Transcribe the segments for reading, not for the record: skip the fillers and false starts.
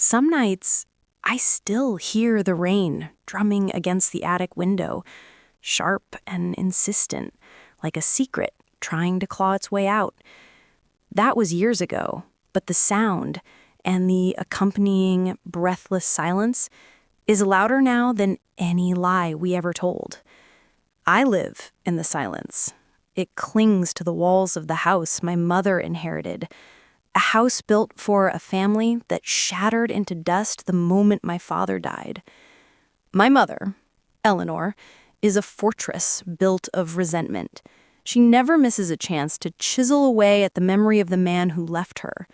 Some nights, I still hear the rain drumming against the attic window, sharp and insistent, like a secret trying to claw its way out. That was years ago, but the sound and the accompanying breathless silence is louder now than any lie we ever told. I live in the silence. It clings to the walls of the house my mother inherited, a house built for a family that shattered into dust the moment my father died. My mother, Eleanor, is a fortress built of resentment. She never misses a chance to chisel away at the memory of the man who left her.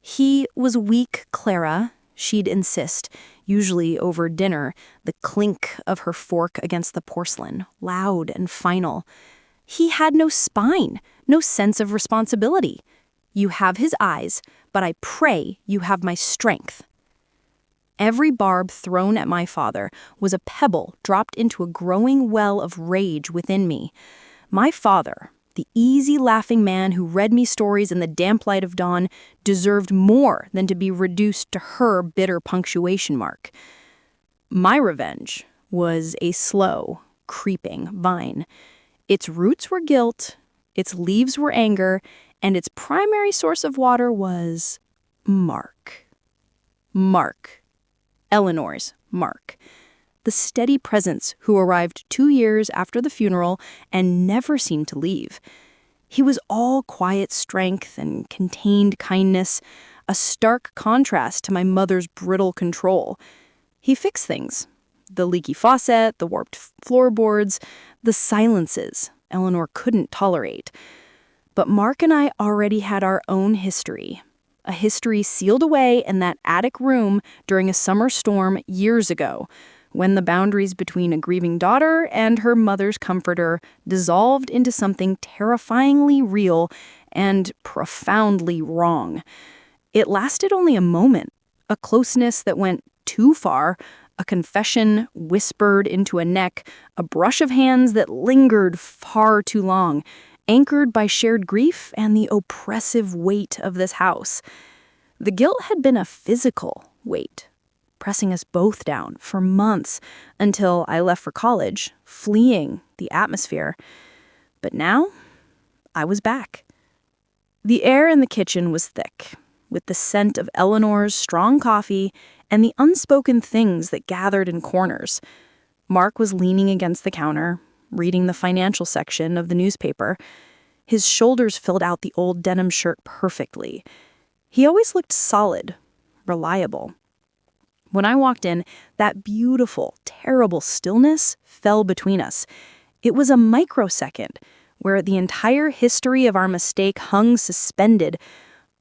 He was weak, Clara, she'd insist, usually over dinner, the clink of her fork against the porcelain, loud and final. He had no spine, no sense of responsibility. You have his eyes, but I pray you have my strength. Every barb thrown at my father was a pebble dropped into a growing well of rage within me. My father, the easy laughing man who read me stories in the damp light of dawn, deserved more than to be reduced to her bitter punctuation mark. My revenge was a slow, creeping vine. Its roots were guilt, its leaves were anger, and its primary source of water was Mark. Mark. Eleanor's Mark. The steady presence who arrived 2 years after the funeral and never seemed to leave. He was all quiet strength and contained kindness, a stark contrast to my mother's brittle control. He fixed things. The leaky faucet, the warped floorboards, the silences Eleanor couldn't tolerate. But Mark and I already had our own history. A history sealed away in that attic room during a summer storm years ago, when the boundaries between a grieving daughter and her mother's comforter dissolved into something terrifyingly real and profoundly wrong. It lasted only a moment, a closeness that went too far, a confession whispered into a neck, a brush of hands that lingered far too long, anchored by shared grief and the oppressive weight of this house. The guilt had been a physical weight, pressing us both down for months until I left for college, fleeing the atmosphere. But now, I was back. The air in the kitchen was thick, with the scent of Eleanor's strong coffee and the unspoken things that gathered in corners. Mark was leaning against the counter, reading the financial section of the newspaper. His shoulders filled out the old denim shirt perfectly. He always looked solid, reliable. When I walked in, that beautiful, terrible stillness fell between us. It was a microsecond where the entire history of our mistake hung suspended,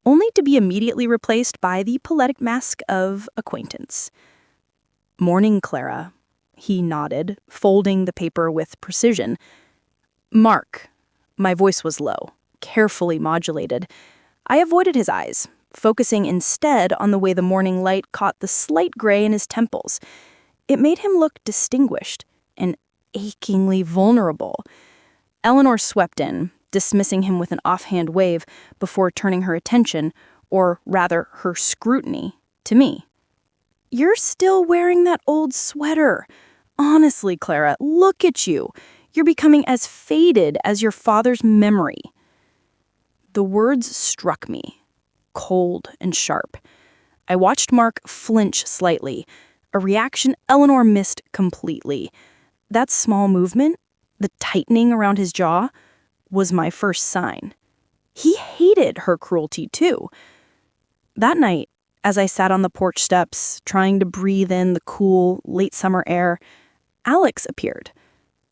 only to be immediately replaced by the poetic mask of acquaintance. "Morning, Clara." He nodded, folding the paper with precision. "Mark." My voice was low, carefully modulated. I avoided his eyes, focusing instead on the way the morning light caught the slight gray in his temples. It made him look distinguished and achingly vulnerable. Eleanor swept in, dismissing him with an offhand wave before turning her attention, or rather her scrutiny, to me. "You're still wearing that old sweater. Honestly, Clara, look at you. You're becoming as faded as your father's memory." The words struck me, cold and sharp. I watched Mark flinch slightly, a reaction Eleanor missed completely. That small movement, the tightening around his jaw, was my first sign. He hated her cruelty, too. That night, as I sat on the porch steps, trying to breathe in the cool, late summer air, Alex appeared.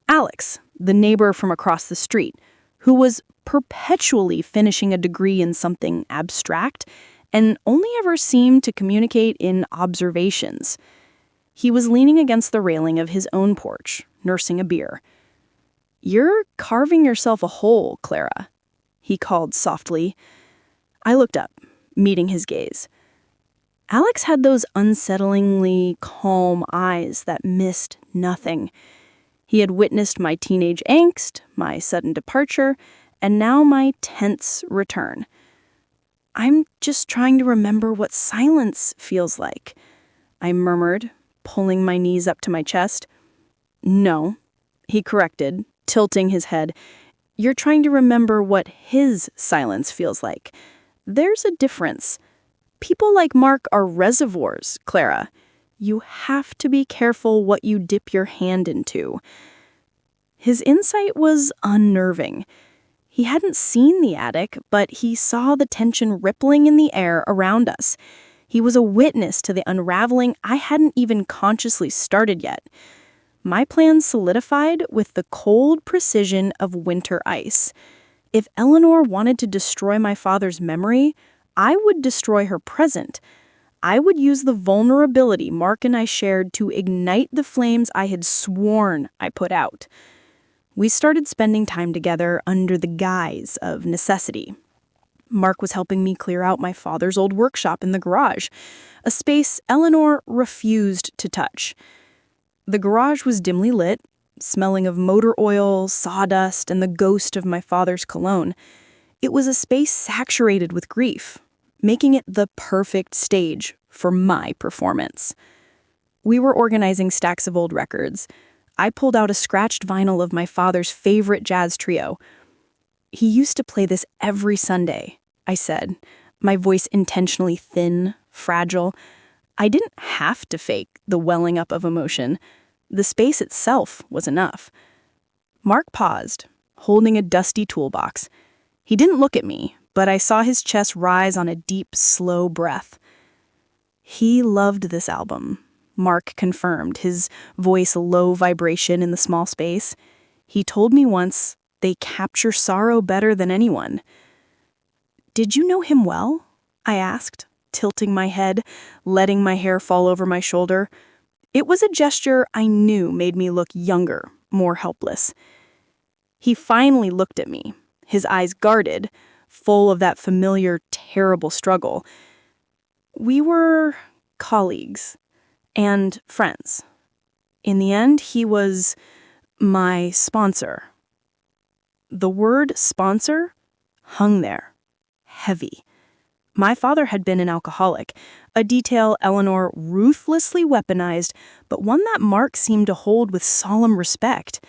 Alex, the neighbor from across the street, who was perpetually finishing a degree in something abstract and only ever seemed to communicate in observations. He was leaning against the railing of his own porch, nursing a beer. "You're carving yourself a hole, Clara," he called softly. I looked up, meeting his gaze. Alex had those unsettlingly calm eyes that missed nothing. He had witnessed my teenage angst, my sudden departure, and now my tense return. I'm just trying to remember what silence feels like, I murmured, pulling my knees up to my chest. No, he corrected, tilting his head. You're trying to remember what his silence feels like. There's a difference. People like Mark are reservoirs, Clara. You have to be careful what you dip your hand into. His insight was unnerving. He hadn't seen the attic, but he saw the tension rippling in the air around us. He was a witness to the unraveling I hadn't even consciously started yet. My plans solidified with the cold precision of winter ice. If Eleanor wanted to destroy my father's memory, I would destroy her present. I would use the vulnerability Mark and I shared to ignite the flames I had sworn I put out. We started spending time together under the guise of necessity. Mark was helping me clear out my father's old workshop in the garage, a space Eleanor refused to touch. The garage was dimly lit, smelling of motor oil, sawdust, and the ghost of my father's cologne. It was a space saturated with grief, making it the perfect stage for my performance. We were organizing stacks of old records. I pulled out a scratched vinyl of my father's favorite jazz trio. He used to play this every Sunday, I said, my voice intentionally thin, fragile. I didn't have to fake the welling up of emotion. The space itself was enough. Mark paused, holding a dusty toolbox. He didn't look at me, but I saw his chest rise on a deep, slow breath. He loved this album, Mark confirmed, his voice a low vibration in the small space. He told me once, they capture sorrow better than anyone. Did you know him well? I asked, tilting my head, letting my hair fall over my shoulder. It was a gesture I knew made me look younger, more helpless. He finally looked at me, his eyes guarded, full of that familiar, terrible struggle. We were colleagues and friends. In the end, he was my sponsor. The word sponsor hung there, heavy. My father had been an alcoholic, a detail Eleanor ruthlessly weaponized, but one that Mark seemed to hold with solemn respect.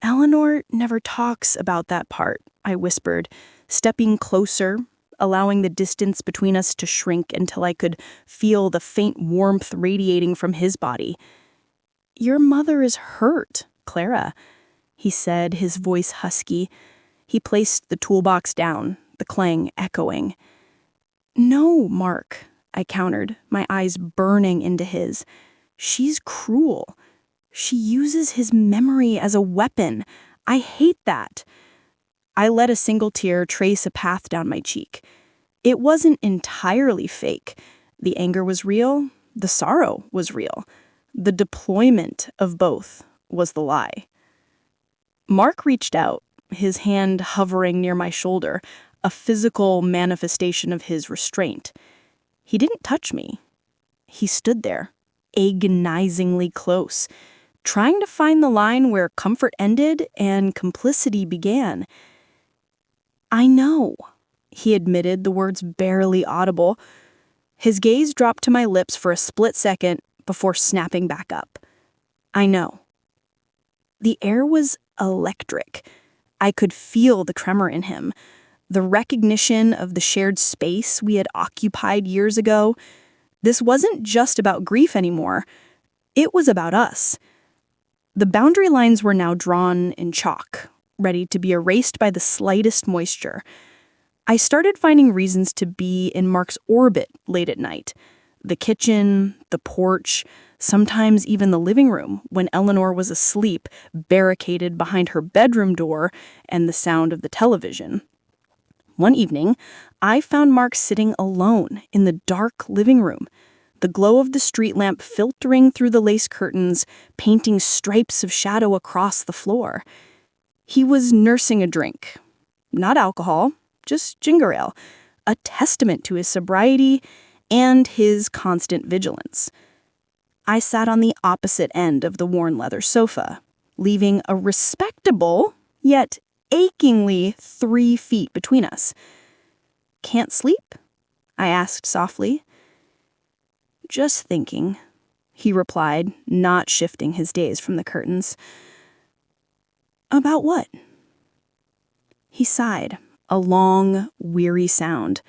Eleanor never talks about that part, I whispered, stepping closer, allowing the distance between us to shrink until I could feel the faint warmth radiating from his body. Your mother is hurt, Clara, he said, his voice husky. He placed the toolbox down, the clang echoing. No, Mark, I countered, my eyes burning into his. She's cruel. She uses his memory as a weapon. I hate that. I let a single tear trace a path down my cheek. It wasn't entirely fake. The anger was real. The sorrow was real. The deployment of both was the lie. Mark reached out, his hand hovering near my shoulder, a physical manifestation of his restraint. He didn't touch me. He stood there, agonizingly close, trying to find the line where comfort ended and complicity began. I know, he admitted, the words barely audible. His gaze dropped to my lips for a split second before snapping back up. I know. The air was electric. I could feel the tremor in him, the recognition of the shared space we had occupied years ago. This wasn't just about grief anymore. It was about us. The boundary lines were now drawn in chalk, ready to be erased by the slightest moisture. I started finding reasons to be in Mark's orbit late at night. The kitchen, the porch, sometimes even the living room when Eleanor was asleep, barricaded behind her bedroom door and the sound of the television. One evening, I found Mark sitting alone in the dark living room, the glow of the street lamp filtering through the lace curtains, painting stripes of shadow across the floor. He was nursing a drink. Not alcohol, just ginger ale, a testament to his sobriety and his constant vigilance. I sat on the opposite end of the worn leather sofa, leaving a respectable, yet achingly 3 feet between us. can't sleep?" I asked softly. "Just thinking," he replied, not shifting his gaze from the curtains. "About what?" He sighed, a long, weary sound.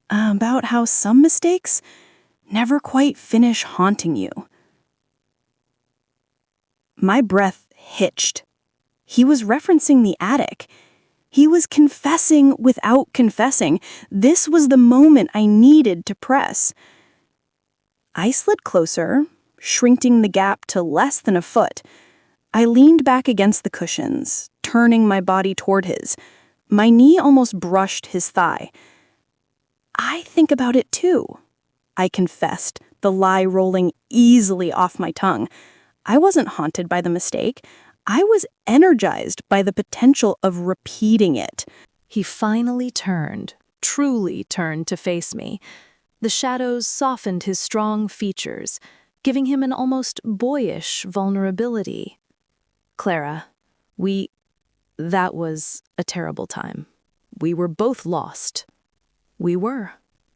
"About how some mistakes never quite finish haunting you." My breath hitched. He was referencing the attic. He was confessing without confessing. This was the moment I needed to press. I slid closer, shrinking the gap to less than a foot. I leaned back against the cushions, turning my body toward his. My knee almost brushed his thigh. "I think about it too," I confessed, the lie rolling easily off my tongue. I wasn't haunted by the mistake. I was energized by the potential of repeating it. He finally turned, truly turned to face me. The shadows softened his strong features, giving him an almost boyish vulnerability. "Clara, that was a terrible time. We were both lost." "We were,"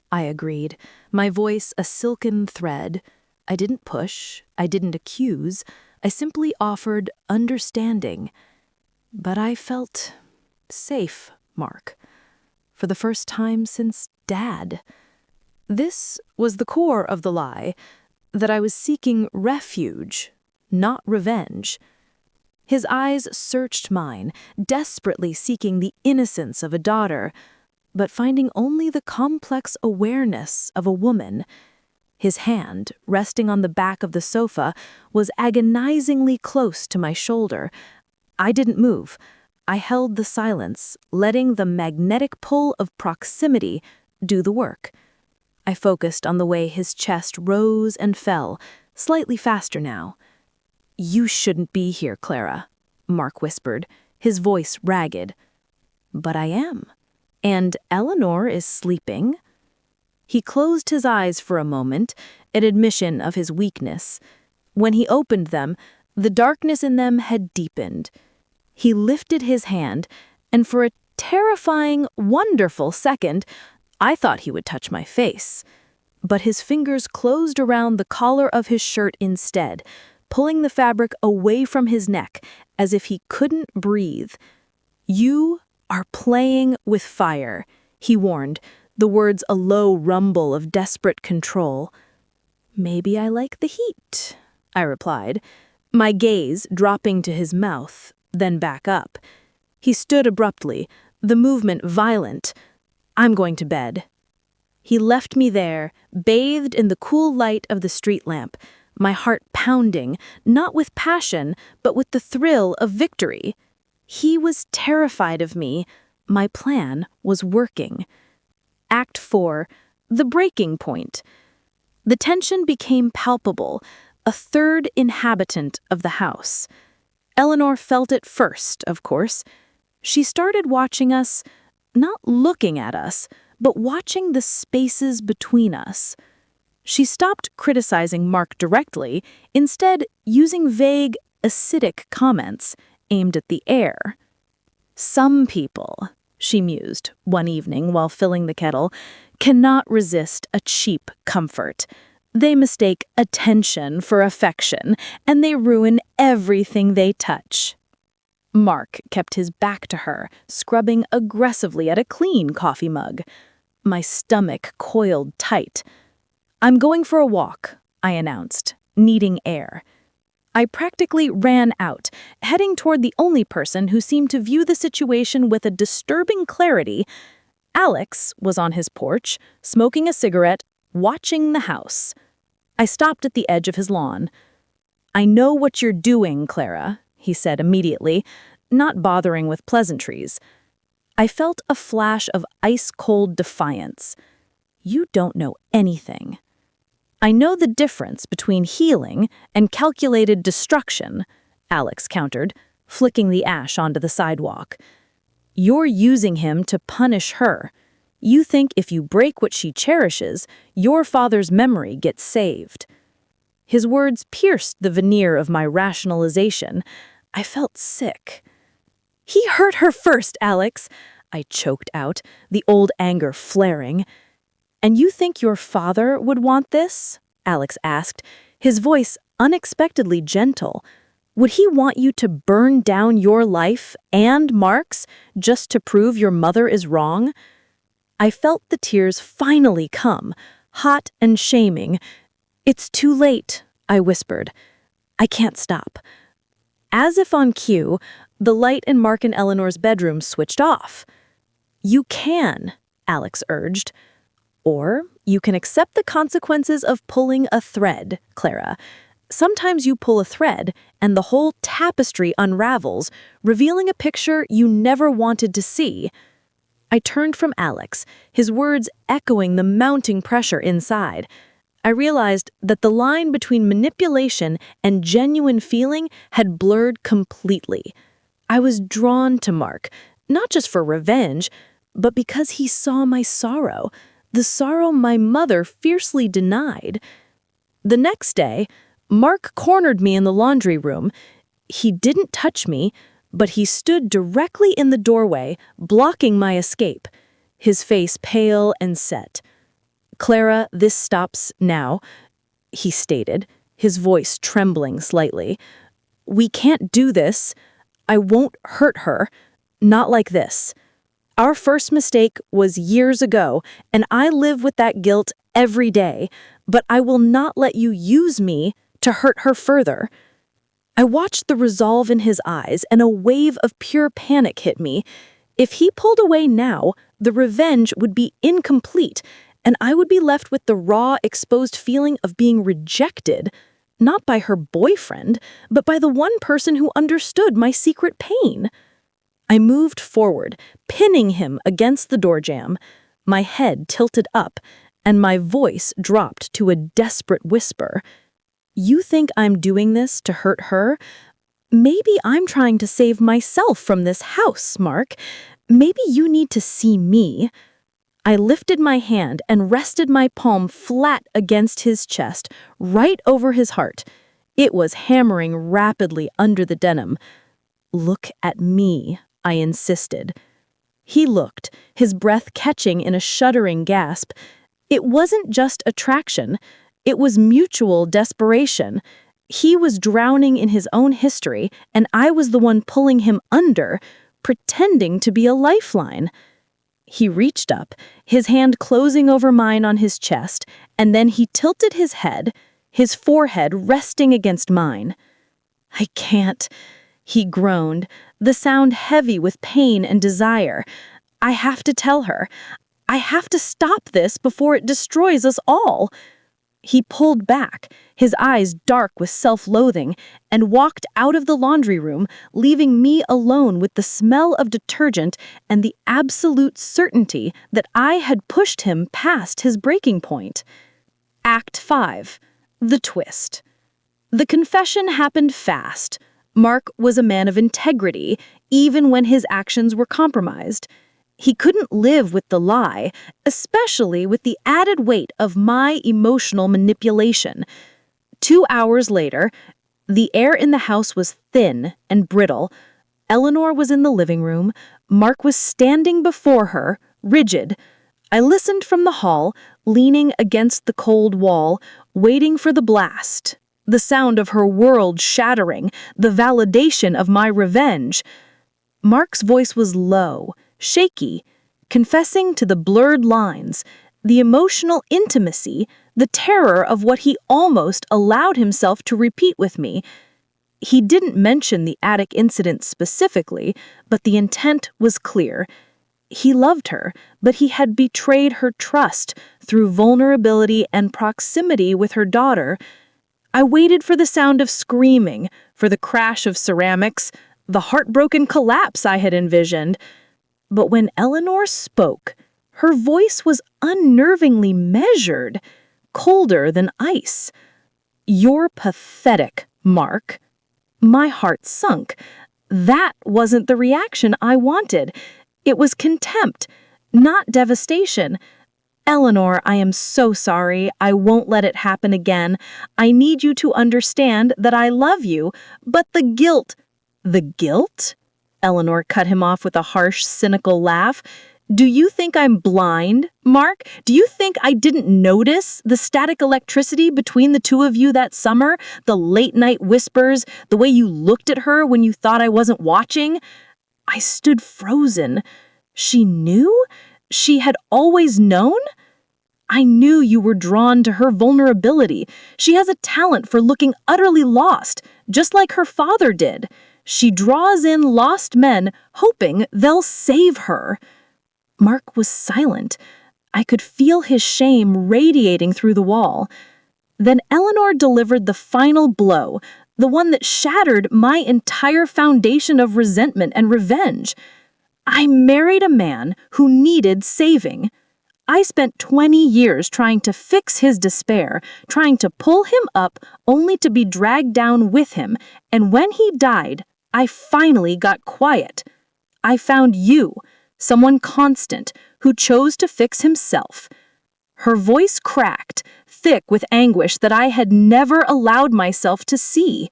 I agreed, my voice a silken thread. I didn't push, I didn't accuse, I simply offered understanding. But I felt safe, Mark, for the first time since Dad. This was the core of the lie, that I was seeking refuge, not revenge. His eyes searched mine, desperately seeking the innocence of a daughter, but finding only the complex awareness of a woman. His hand, resting on the back of the sofa, was agonizingly close to my shoulder. I didn't move. I held the silence, letting the magnetic pull of proximity do the work. I focused on the way his chest rose and fell, slightly faster now. "You shouldn't be here, Clara," Mark whispered, his voice ragged. "But I am. And Eleanor is sleeping." He closed his eyes for a moment, an admission of his weakness. When he opened them, the darkness in them had deepened. He lifted his hand, and for a terrifying, wonderful second, I thought he would touch my face. But his fingers closed around the collar of his shirt instead, pulling the fabric away from his neck as if he couldn't breathe. "You are playing with fire," he warned, the words a low rumble of desperate control. "Maybe I like the heat," I replied, my gaze dropping to his mouth, then back up. He stood abruptly, the movement violent. "I'm going to bed." He left me there, bathed in the cool light of the street lamp, my heart pounding, not with passion, but with the thrill of victory. He was terrified of me. My plan was working. Act 4, the breaking point. The tension became palpable, a third inhabitant of the house. Eleanor felt it first, of course. She started watching us, not looking at us, but watching the spaces between us. She stopped criticizing Mark directly, instead using vague, acidic comments aimed at the air. "Some people," she mused one evening while filling the kettle, "cannot resist a cheap comfort. They mistake attention for affection, and they ruin everything they touch." Mark kept his back to her, scrubbing aggressively at a clean coffee mug. My stomach coiled tight. "I'm going for a walk," I announced, needing air. I practically ran out, heading toward the only person who seemed to view the situation with a disturbing clarity. Alex was on his porch, smoking a cigarette, watching the house. I stopped at the edge of his lawn. "I know what you're doing, Clara," he said immediately, not bothering with pleasantries. I felt a flash of ice-cold defiance. "You don't know anything." "I know the difference between healing and calculated destruction," Alex countered, flicking the ash onto the sidewalk. "You're using him to punish her. You think if you break what she cherishes, your father's memory gets saved." His words pierced the veneer of my rationalization. I felt sick. "He hurt her first, Alex. I choked out, the old anger flaring. "And you think your father would want this?" Alex asked, his voice unexpectedly gentle. "Would he want you to burn down your life and Mark's just to prove your mother is wrong?" I felt the tears finally come, hot and shaming. "It's too late," I whispered. "I can't stop." As if on cue, the light in Mark and Eleanor's bedroom switched off. "You can," Alex urged. "Or you can accept the consequences of pulling a thread, Clara. Sometimes you pull a thread, and the whole tapestry unravels, revealing a picture you never wanted to see." I turned from Alex, his words echoing the mounting pressure inside. I realized that the line between manipulation and genuine feeling had blurred completely. I was drawn to Mark, not just for revenge, but because he saw my sorrow, the sorrow my mother fiercely denied. The next day, Mark cornered me in the laundry room. He didn't touch me, but he stood directly in the doorway, blocking my escape, his face pale and set. "Clara, this stops now," he stated, his voice trembling slightly. "We can't do this. I won't hurt her. Not like this. Our first mistake was years ago, and I live with that guilt every day, but I will not let you use me to hurt her further." I watched the resolve in his eyes, and a wave of pure panic hit me. If he pulled away now, the revenge would be incomplete, and I would be left with the raw, exposed feeling of being rejected, not by her boyfriend, but by the one person who understood my secret pain. I moved forward, pinning him against the door jamb, my head tilted up, and my voice dropped to a desperate whisper. "You think I'm doing this to hurt her? Maybe I'm trying to save myself from this house, Mark. Maybe you need to see me." I lifted my hand and rested my palm flat against his chest, right over his heart. It was hammering rapidly under the denim. "Look at me," I insisted. He looked, his breath catching in a shuddering gasp. It wasn't just attraction. It was mutual desperation. He was drowning in his own history, and I was the one pulling him under, pretending to be a lifeline. He reached up, his hand closing over mine on his chest, and then he tilted his head, his forehead resting against mine. "I can't," he groaned, the sound heavy with pain and desire. "I have to tell her. I have to stop this before it destroys us all." He pulled back, his eyes dark with self-loathing, and walked out of the laundry room, leaving me alone with the smell of detergent and the absolute certainty that I had pushed him past his breaking point. Act 5. The twist. The confession happened fast. Mark was a man of integrity, even when his actions were compromised. He couldn't live with the lie, especially with the added weight of my emotional manipulation. 2 hours later, the air in the house was thin and brittle. Eleanor was in the living room. Mark was standing before her, rigid. I listened from the hall, leaning against the cold wall, waiting for the blast. The sound of her world shattering, the validation of my revenge. Mark's voice was low, shaky, confessing to the blurred lines, the emotional intimacy, the terror of what he almost allowed himself to repeat with me. He didn't mention the attic incident specifically, but the intent was clear. He loved her, but he had betrayed her trust through vulnerability and proximity with her daughter. I waited for the sound of screaming, for the crash of ceramics, the heartbroken collapse I had envisioned. But when Eleanor spoke, her voice was unnervingly measured, colder than ice. "You're pathetic, Mark." My heart sunk. That wasn't the reaction I wanted. It was contempt, not devastation. "Eleanor, I am so sorry. I won't let it happen again. I need you to understand that I love you, but the guilt." "The guilt?" Eleanor cut him off with a harsh, cynical laugh. Do you think I'm blind, Mark? Do you think I didn't notice the static electricity between the two of you that summer? The late-night whispers, the way you looked at her when you thought I wasn't watching? I stood frozen. She knew? She had always known? I knew you were drawn to her vulnerability. She has a talent for looking utterly lost, just like her father did. She draws in lost men, hoping they'll save her. Mark was silent. I could feel his shame radiating through the wall. Then Eleanor delivered the final blow, the one that shattered my entire foundation of resentment and revenge. I married a man who needed saving. I spent 20 years trying to fix his despair, trying to pull him up only to be dragged down with him, and when he died, I finally got quiet. I found you, someone constant, who chose to fix himself. Her voice cracked, thick with anguish that I had never allowed myself to see.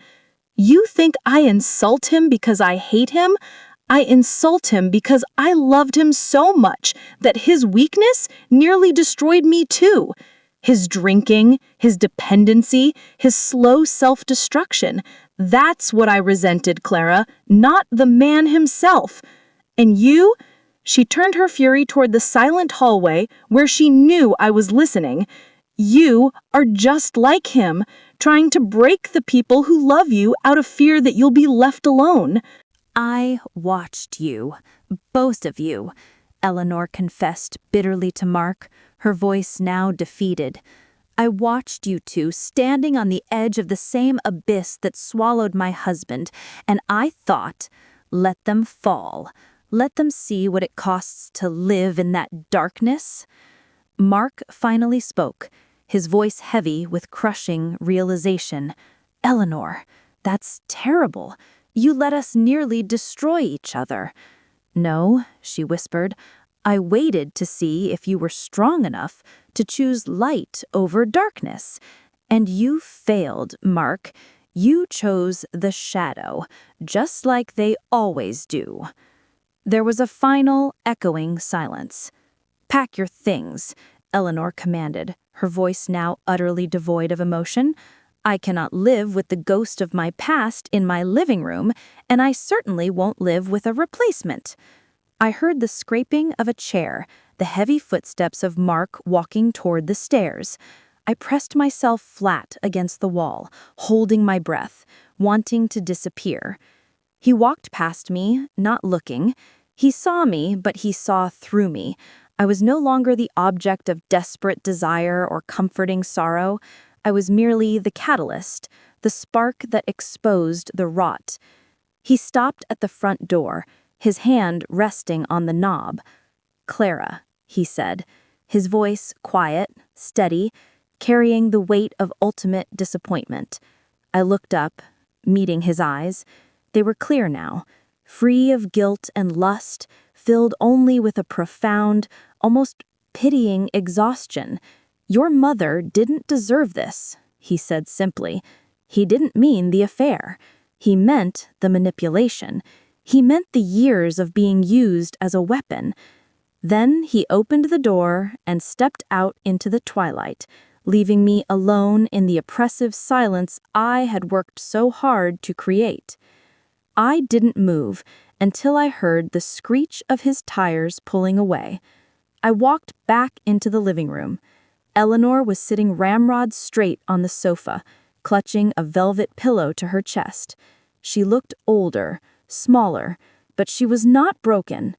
You think I insult him because I hate him? I insult him because I loved him so much that his weakness nearly destroyed me too. His drinking, his dependency, his slow self-destruction. That's what I resented, Clara, not the man himself. And you? She turned her fury toward the silent hallway where she knew I was listening. You are just like him, trying to break the people who love you out of fear that you'll be left alone. I watched you, both of you, Eleanor confessed bitterly to Mark, her voice now defeated. I watched you two standing on the edge of the same abyss that swallowed my husband, and I thought, let them fall. Let them see what it costs to live in that darkness. Mark finally spoke, his voice heavy with crushing realization. Eleanor, that's terrible. You let us nearly destroy each other. No, she whispered. I waited to see if you were strong enough to choose light over darkness. And you failed, Mark. You chose the shadow, just like they always do. There was a final, echoing silence. Pack your things, Eleanor commanded, her voice now utterly devoid of emotion. I cannot live with the ghost of my past in my living room, and I certainly won't live with a replacement. I heard the scraping of a chair, the heavy footsteps of Mark walking toward the stairs. I pressed myself flat against the wall, holding my breath, wanting to disappear. He walked past me, not looking. He saw me, but he saw through me. I was no longer the object of desperate desire or comforting sorrow. I was merely the catalyst, the spark that exposed the rot. He stopped at the front door, his hand resting on the knob. Clara, he said, his voice quiet, steady, carrying the weight of ultimate disappointment. I looked up, meeting his eyes. They were clear now, free of guilt and lust, filled only with a profound, almost pitying exhaustion. Your mother didn't deserve this, he said simply. He didn't mean the affair. He meant the manipulation. He meant the years of being used as a weapon. Then he opened the door and stepped out into the twilight, leaving me alone in the oppressive silence I had worked so hard to create. I didn't move until I heard the screech of his tires pulling away. I walked back into the living room. Eleanor was sitting ramrod straight on the sofa, clutching a velvet pillow to her chest. She looked older, smaller, but she was not broken.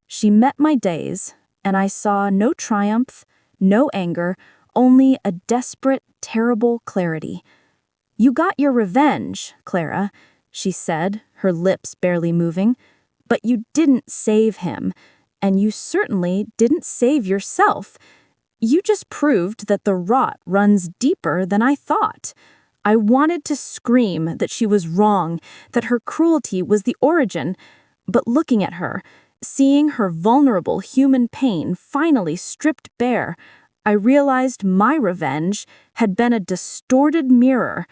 She met my gaze, and I saw no triumph, no anger, only a desperate, terrible clarity. You got your revenge, Clara, she said, her lips barely moving, but you didn't save him, and you certainly didn't save yourself. You just proved that the rot runs deeper than I thought. I wanted to scream that she was wrong, that her cruelty was the origin, but looking at her, seeing her vulnerable human pain finally stripped bare, I realized my revenge had been a distorted mirror.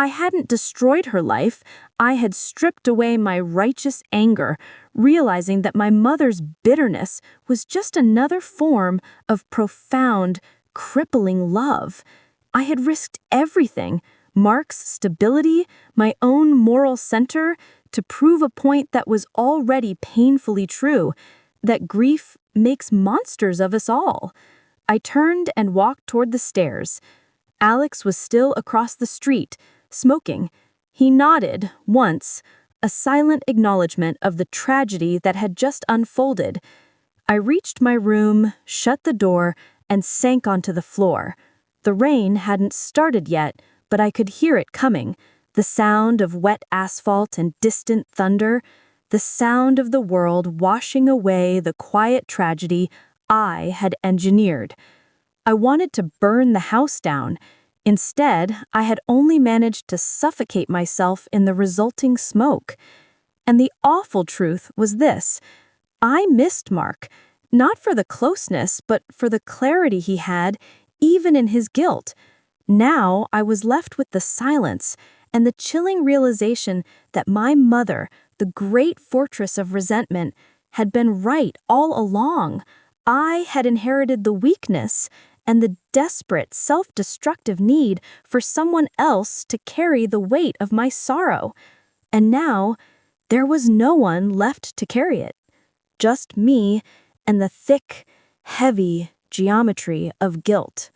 I hadn't destroyed her life. I had stripped away my righteous anger, realizing that my mother's bitterness was just another form of profound, crippling love. I had risked everything, Mark's stability, my own moral center, to prove a point that was already painfully true, that grief makes monsters of us all. I turned and walked toward the stairs. Alex was still across the street, smoking. He nodded, once, a silent acknowledgement of the tragedy that had just unfolded. I reached my room, shut the door, and sank onto the floor. The rain hadn't started yet, but I could hear it coming, the sound of wet asphalt and distant thunder, the sound of the world washing away the quiet tragedy I had engineered. I wanted to burn the house down. Instead, I had only managed to suffocate myself in the resulting smoke. And the awful truth was this: I missed Mark, not for the closeness, but for the clarity he had, even in his guilt. Now I was left with the silence and the chilling realization that my mother, the great fortress of resentment, had been right all along. I had inherited the weakness and the desperate, self-destructive need for someone else to carry the weight of my sorrow. And now, there was no one left to carry it. Just me and the thick, heavy geometry of guilt.